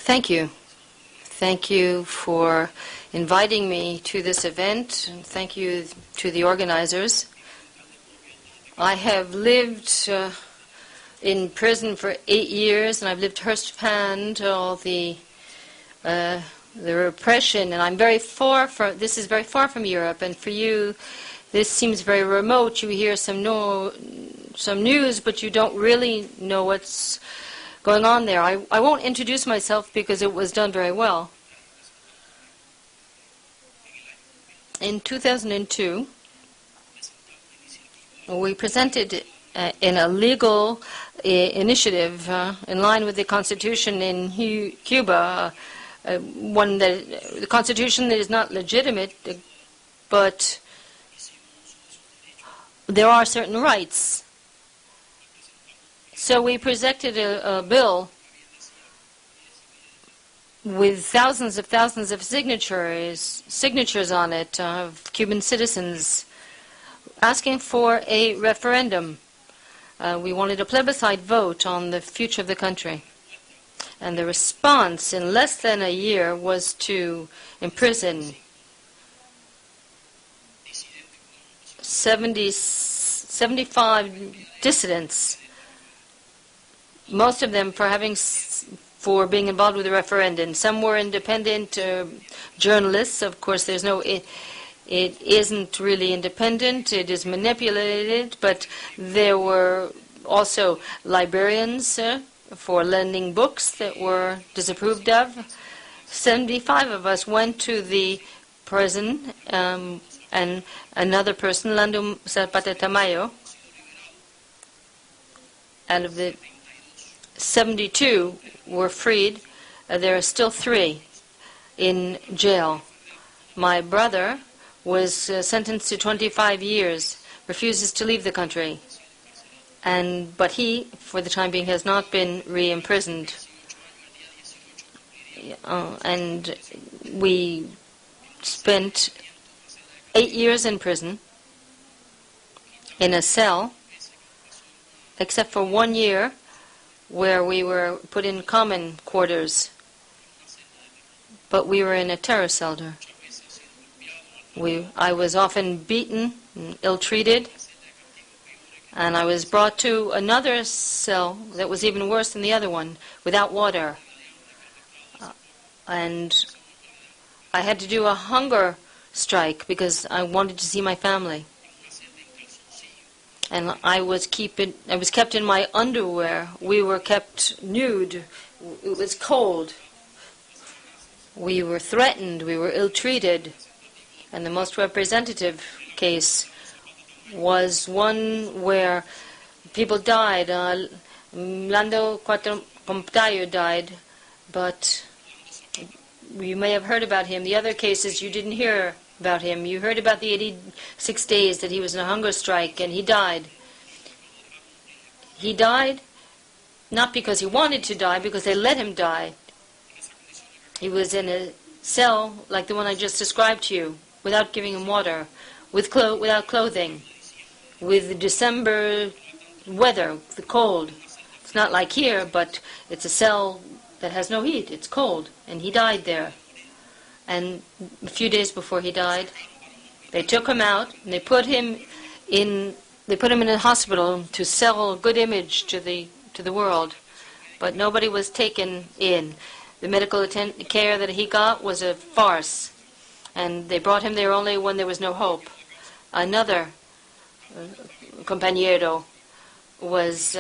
Thank you. Thank you for inviting me to this event, and thank you to the organizers. I have lived in prison for 8 years, and I've lived firsthand all the repression, and I'm very far from. This is very far from Europe, and for you, this seems very remote. You hear some news, but you don't really know what's going on there. I won't introduce myself because it was done very well. In 2002, we presented in a legal initiative in line with the Constitution in Cuba, the Constitution that is not legitimate, but there are certain rights. So we presented a bill with thousands of signatures on it of Cuban citizens asking for a referendum. We wanted a plebiscite vote on the future of the country. And the response in less than a year was to imprison 75 dissidents, most of them for being involved with the referendum. Some were independent journalists. Of course, it isn't really independent. It is manipulated. But there were also librarians for lending books that were disapproved of. 75 of us went to the prison, and another person, Lando Zapata Tamayo, out of the 72 were freed. There are still 3 in jail. My brother was sentenced to 25 years, refuses to leave the country. But he, for the time being, has not been re-imprisoned. And we spent 8 years in prison, in a cell, except for 1 year where we were put in common quarters. But we were in a terror shelter. I was often beaten and ill-treated, and I was brought to another cell that was even worse than the other one, without water. And I had to do a hunger strike because I wanted to see my family. And I was kept in my underwear. We were kept nude. It was cold. We were threatened. We were ill-treated. And the most representative case was one where people died. Lando Comptayo died, but you may have heard about him. The other cases you didn't hear about him. You heard about the 86 days that he was in a hunger strike, and he died. He died not because he wanted to die, because they let him die. He was in a cell like the one I just described to you, without giving him water, without clothing, with the December weather, the cold. It's not like here, but it's a cell that has no heat. It's cold, and he died there. And a few days before he died, they took him out and they put him in a hospital to sell a good image to the world. But nobody was taken in. The medical care that he got was a farce, and they brought him there only when there was no hope. Another compañero was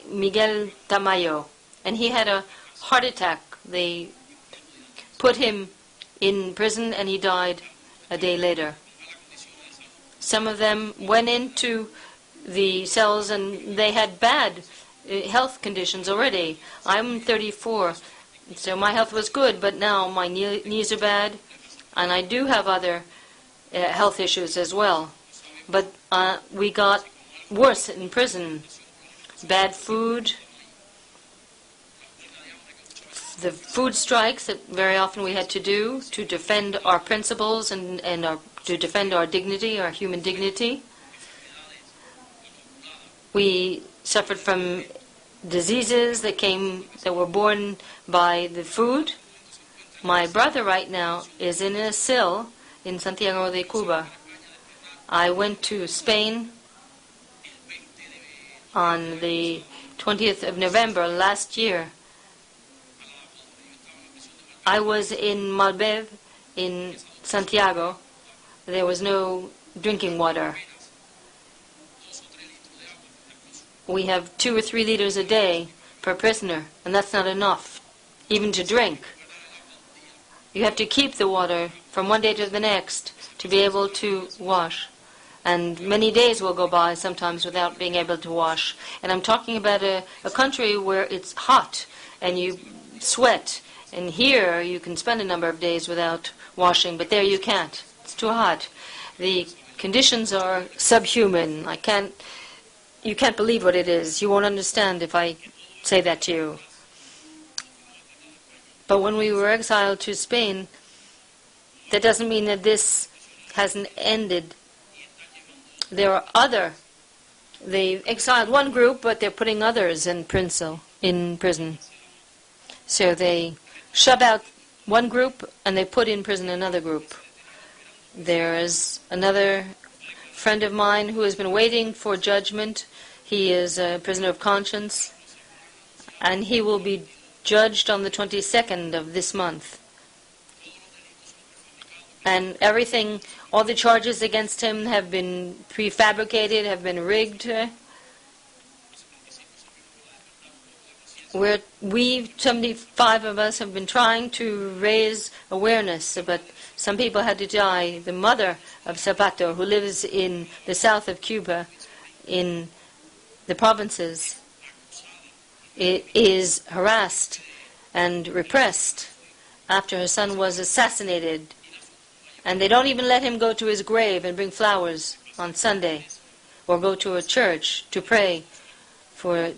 Miguel Tamayo, and he had a heart attack. They put him in prison, and he died a day later. Some of them went into the cells, and they had bad health conditions already. I'm 34, so my health was good, but now my knees are bad, and I do have other health issues as well. But we got worse in prison. Bad food, the food strikes that very often we had to do to defend our principles and to defend our dignity, our human dignity. We suffered from diseases that were born by the food. My brother right now is in a cell in Santiago de Cuba. I went to Spain on the 20th of November last year. I was in Malbec in Santiago. There was no drinking water. We have 2 or 3 liters a day per prisoner, and that's not enough, even to drink. You have to keep the water from one day to the next to be able to wash. And many days will go by sometimes without being able to wash. And I'm talking about a country where it's hot and you sweat. And here you can spend a number of days without washing, but there you can't. It's too hot. The conditions are subhuman. You can't believe what it is. You won't understand if I say that to you. But when we were exiled to Spain, that doesn't mean that this hasn't ended. There are they exiled one group, but they're putting others in prison. So they shove out one group and they put in prison another group. There is another friend of mine who has been waiting for judgment. He is a prisoner of conscience, and he will be judged on the 22nd of this month. And all the charges against him have been prefabricated, have been rigged. We, 75 of us, have been trying to raise awareness, but some people had to die. The mother of Zapato, who lives in the south of Cuba, in the provinces, is harassed and repressed after her son was assassinated. And they don't even let him go to his grave and bring flowers on Sunday, or go to a church to pray for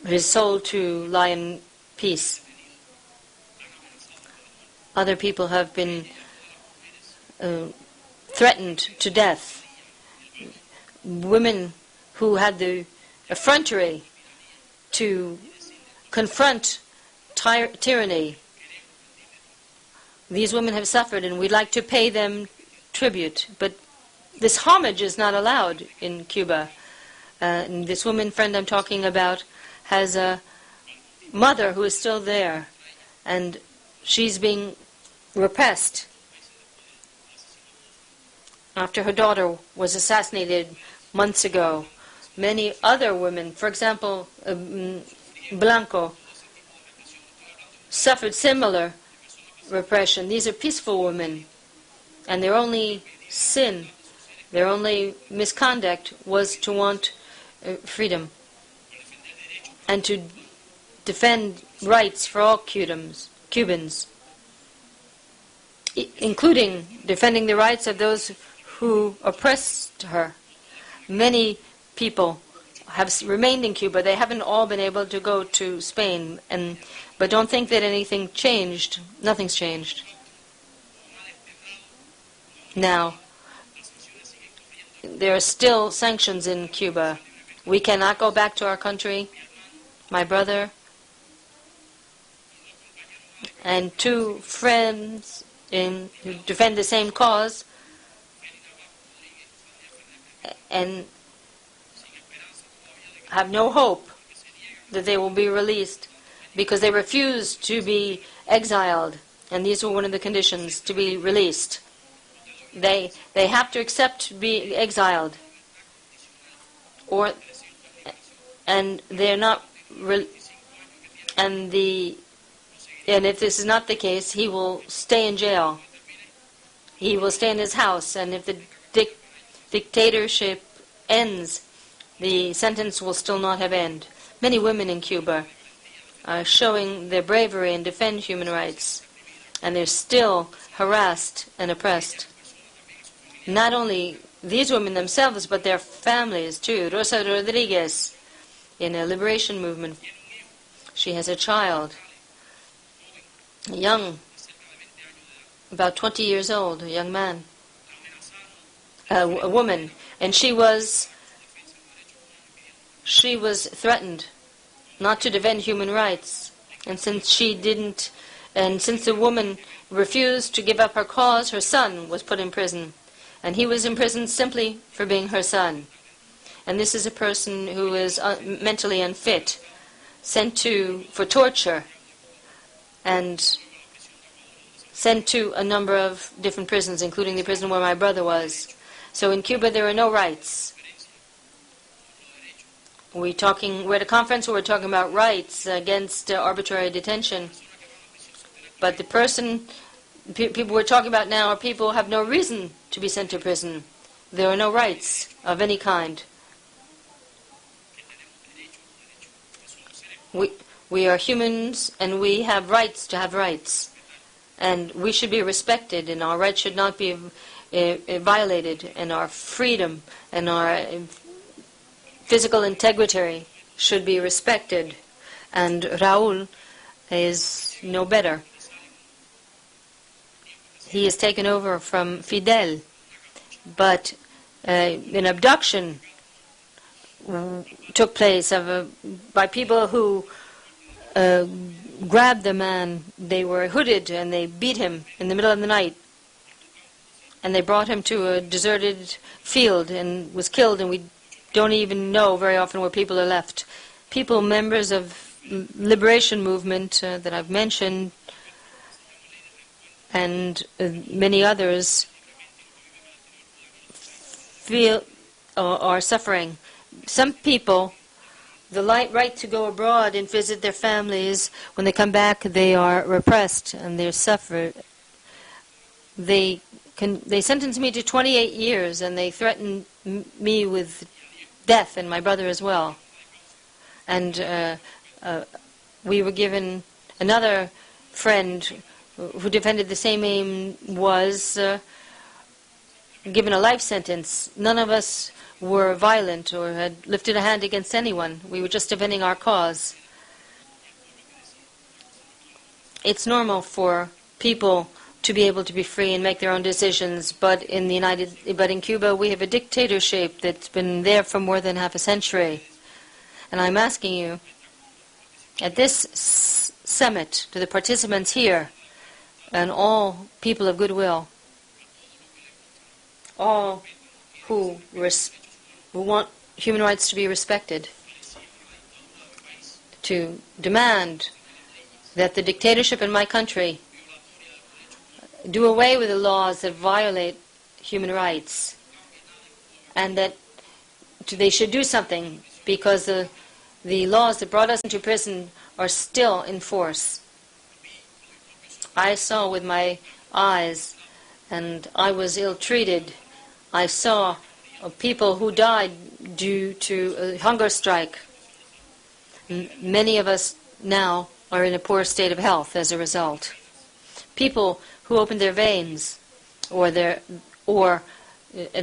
his soul to lie in peace. Other people have been threatened to death. Women who had the effrontery to confront tyranny. These women have suffered, and we'd like to pay them tribute. But this homage is not allowed in Cuba. And this woman friend I'm talking about has a mother who is still there, and she's being repressed after her daughter was assassinated months ago. Many other women, for example, Blanco, suffered similar repression. These are peaceful women, and their only sin, their only misconduct was to want freedom and to defend rights for all Cubans, including defending the rights of those who oppressed her. Many people have remained in Cuba. They haven't all been able to go to Spain, but don't think that anything changed. Nothing's changed. Now, there are still sanctions in Cuba. We cannot go back to our country. My brother and 2 friends who defend the same cause and have no hope that they will be released because they refused to be exiled, and these were one of the conditions to be released. They have to accept being exiled, and they're not. And if this is not the case, he will stay in jail. He will stay in his house, and if the dictatorship ends, the sentence will still not have ended. Many women in Cuba are showing their bravery and defend human rights, and they're still harassed and oppressed. Not only these women themselves, but their families too. Rosa Rodriguez, in a liberation movement, she has a child, young, about 20 years old, a young man, a woman, and she was threatened not to defend human rights. And since the woman refused to give up her cause, her son was put in prison. And he was imprisoned simply for being her son. And this is a person who is mentally unfit, sent for torture, and sent to a number of different prisons, including the prison where my brother was. So in Cuba there are no rights. We're at a conference where we're talking about rights against arbitrary detention. But the people we're talking about now are people who have no reason to be sent to prison. There are no rights of any kind. We are humans, and we have rights to have rights. And we should be respected, and our rights should not be violated, and our freedom and our physical integrity should be respected. And Raúl is no better. He has taken over from Fidel, but an abduction took place by people who grabbed the man. They were hooded and they beat him in the middle of the night. And they brought him to a deserted field and was killed, and we don't even know very often where people are left. People, members of liberation movement that I've mentioned, and many others are suffering. Some people, the right to go abroad and visit their families, when they come back they are repressed and they suffer. They sentenced me to 28 years and they threatened me with death and my brother as well. And we were given, another friend who defended the same aim was given a life sentence. None of us were violent or had lifted a hand against anyone. We were just defending our cause. It's normal for people to be able to be free and make their own decisions, but in Cuba we have a dictatorship that's been there for more than half a century. And I'm asking you, at this summit, to the participants here, and all people of goodwill, all who want human rights to be respected, to demand that the dictatorship in my country do away with the laws that violate human rights, and that they should do something, because the laws that brought us into prison are still in force. I saw with my eyes, and I was ill-treated. I saw people who died due to a hunger strike. Many of us now are in a poor state of health as a result. People who opened their veins or the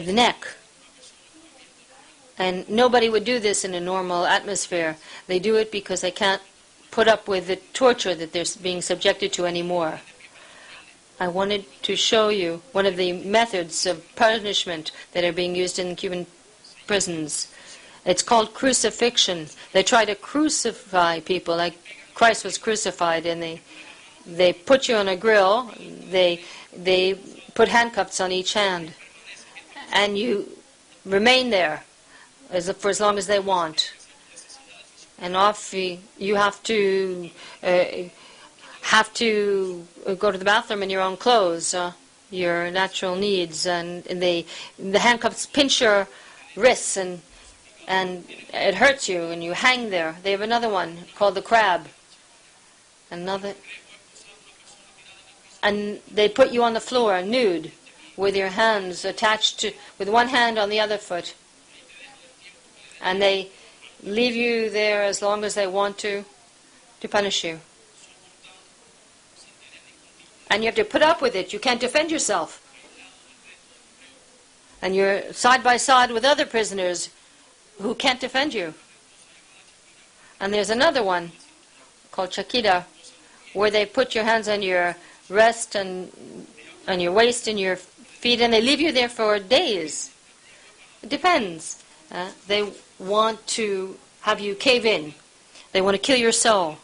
neck. And nobody would do this in a normal atmosphere. They do it because they can't put up with the torture that they're being subjected to anymore. I wanted to show you one of the methods of punishment that are being used in Cuban prisons. It's called crucifixion. They try to crucify people like Christ was crucified, and they put you on a grill, they put handcuffs on each hand, and you remain there for as long as they want. And you have to go to the bathroom in your own clothes, your natural needs, and the handcuffs pinch your wrists and it hurts you, and you hang there. They have another one called the crab. And they put you on the floor nude with your hands attached with one hand on the other foot. And they leave you there as long as they want to punish you. And you have to put up with it. You can't defend yourself. And you're side by side with other prisoners who can't defend you. And there's another one called Chaquita, where they put your hands on your wrist and on your waist and your feet, and they leave you there for days. It depends. They want to have you cave in. They want to kill your soul.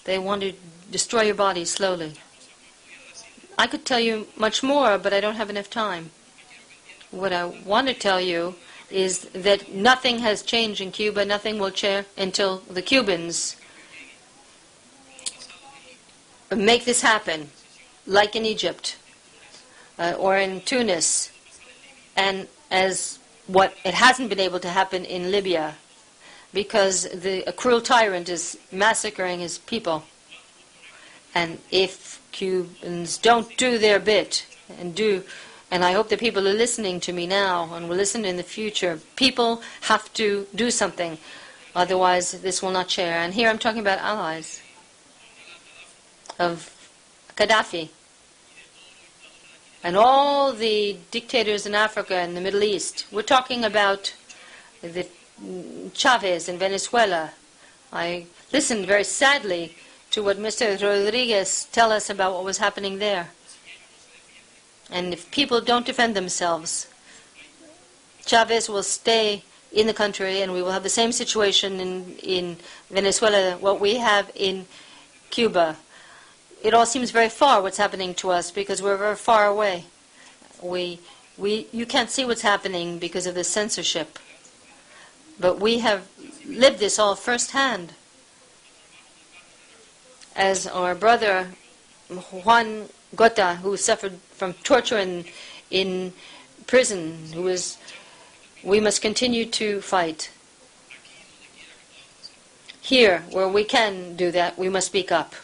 They want to destroy your body slowly. I could tell you much more, but I don't have enough time. What I want to tell you is that nothing has changed in Cuba, nothing will change until the Cubans make this happen, like in Egypt or in Tunis, and as what it hasn't been able to happen in Libya, because a cruel tyrant is massacring his people. And if Cubans don't do their bit, and I hope the people are listening to me now and will listen in the future, people have to do something, otherwise this will not share. And here I'm talking about allies of Gaddafi and all the dictators in Africa and the Middle East. We're talking about the Chavez in Venezuela. I listened very sadly to what Mr. Rodriguez tell us about what was happening there. And if people don't defend themselves, Chavez will stay in the country and we will have the same situation in Venezuela, what we have in Cuba. It all seems very far what's happening to us because we're very far away. You can't see what's happening because of the censorship. But we have lived this all firsthand. As our brother Juan Gota, who suffered from torture in prison, we must continue to fight. Here, where we can do that, we must speak up.